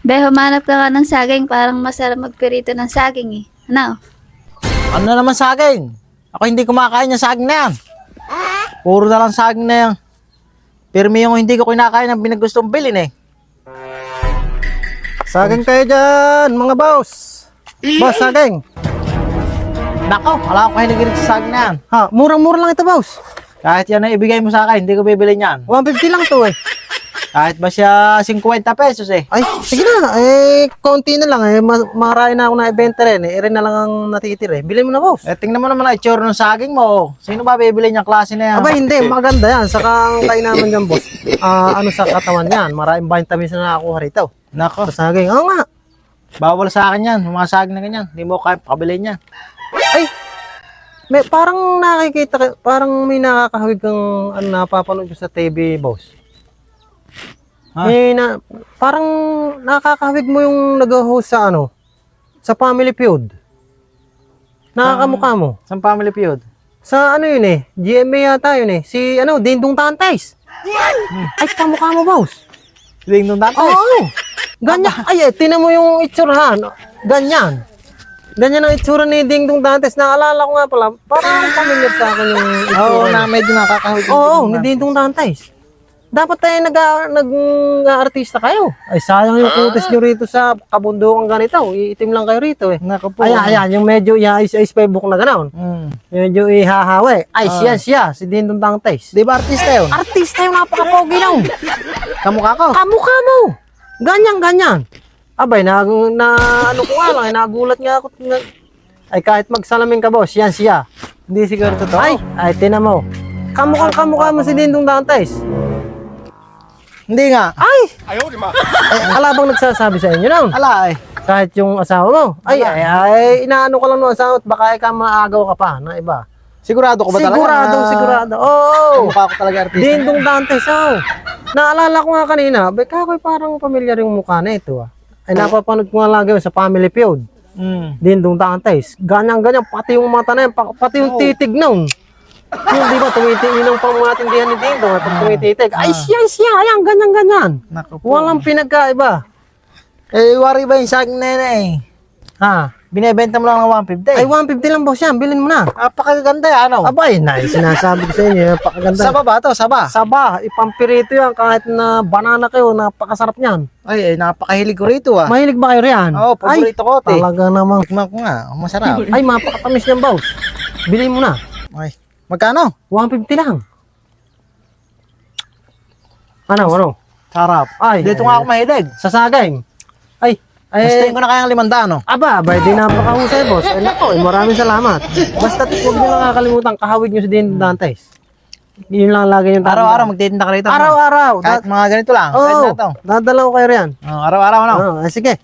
Be, humanap ka nga ng saging, parang masarap magpirito ng saging eh. Ano? Ano naman saging? Ako hindi kumakain ng saging na yan. Puro na lang saging na yan. Pirmi yung hindi ko kinakain ng pinagustong bilhin eh. Saging kayo dyan, mga boss. Boss, saging. Nako, wala akong hinigilig sa saging na yan. Ha, murang-mura lang ito, boss. Kahit yan na ibigay mo sa akin, hindi ko bibili yan. 150 lang to eh. Kahit ba siya 50 pesos eh. Ay, sige na. Konti na lang eh. Marami na ako na ibenta rin eh. Irin na lang ang natitira eh. Bilhin mo na, boss. Eh, tingnan mo naman ang itsura ng saging mo. Sino ba bibili niyang klase na yan? Aba, hindi. Maganda yan. Saka ang kain naman dyan, boss. Ano sa katawan yan. Maraming vitamins na nakakuha rito. Nako, Sa saging. Oo nga. bawal sa akin yan. Yung mga saging na ganyan. Hindi mo kaya pabilin yan. Ay, parang nakikita, parang may nakakahawig kang napapanood ko sa TV, boss. Ha? Parang nakakahawig mo yung nag-host sa sa Family Feud. Nakakamukha mo. Sa Family Feud. Sa yun eh, GMA yata yun eh. Si Dingdong Dantes. Ay, kamukha mo, boss. Ding nung datos. Oo. Ganyan. Ay, tinan mo yung itsurahan. Ganyan. Ganyan ang itsura ni Dingdong Dantes. Naalala ko nga pala, parang familiar sa akin yung itsura. Oo, na medyo nakakahawig. Oo, ni Dingdong Dantes. Dapat tayo nag-artista kayo. Ay, sayang yung kutis nyo rito sa kabundukan ganito. Iitim lang kayo rito eh. Nako po. Ayan, yung medyo ice Facebook na gano'n. Medyo ihahawi. Ay, siya, si Dingdong Dantes. Di ba artista yun? Artista yung napaka-pogi lang. Kamukha ko. Kamukha mo. Ganyan. Abay, ano ko nga lang, nagulat nga ako. Ay, kahit magsalamin ka, boss, yan siya. Hindi siguro totoo. Ay, tinan mo. Kamukha mo si Dingdong Dantes. Hindi nga. Ay, ala bang nagsasabi sa inyo nang? Ala eh. Kahit yung asawa mo. Ay, inaano ka lang ng asawa at baka ikaw maagaw ka pa na iba. Sigurado ko ba talaga? Sigurado. Oo. Mukha ko talaga artista. Dingdong Dantes, naalala ko nga kanina, kakoy parang pamilyar yung mukha na ito Ay, napapanood ko nga lagi yun sa Family Feud. Dingdong Dantes. Ganyan, pati yung mata na yan, pati yung titig nun. Yung di ba, yun ang pamatindihan ni Dingdong, at tumititig. Ay, siya, ayan, ganyan. Nako po. Walang pinagkaiba. Eh, wari ba yung saging na yun eh? Ha? Binebenta mo lang ng 150. Ay, 150 lang boss yan, bilhin mo na. Napakaganda yan, ano? Abay, sinasabi ko sa inyo, napakaganda. Saba ba to? Saba? Saba, ipampirito yan, kahit na banana kayo, napakasarap niyan. Ay, napakahilig ko rito ah. Mahilig ba kayo riyan? Oo, paborito ko ito eh. Talaga namang. Tikman ko nga, masarap. Ay, mapakatamis niyan boss. Bilhin mo na. Ay, magkano? 150 lang. Ano? Sarap. Ay, Dito nga ako mahilig. Sa saging. Gustuin ko na kayang 500, no? Aba, di napakahusay, boss. Nako, maraming salamat. Basta huwag niyo lang kakalimutan, kahawig niyo si Dingdong Dantes. Yun lang lagi yung tanda. Araw-araw magtitinda ka rito. no? Araw-araw. Kahit mga ganito lang. Oo, Kahit na to. dadala ko kayo riyan. Araw-araw, ano? Sige.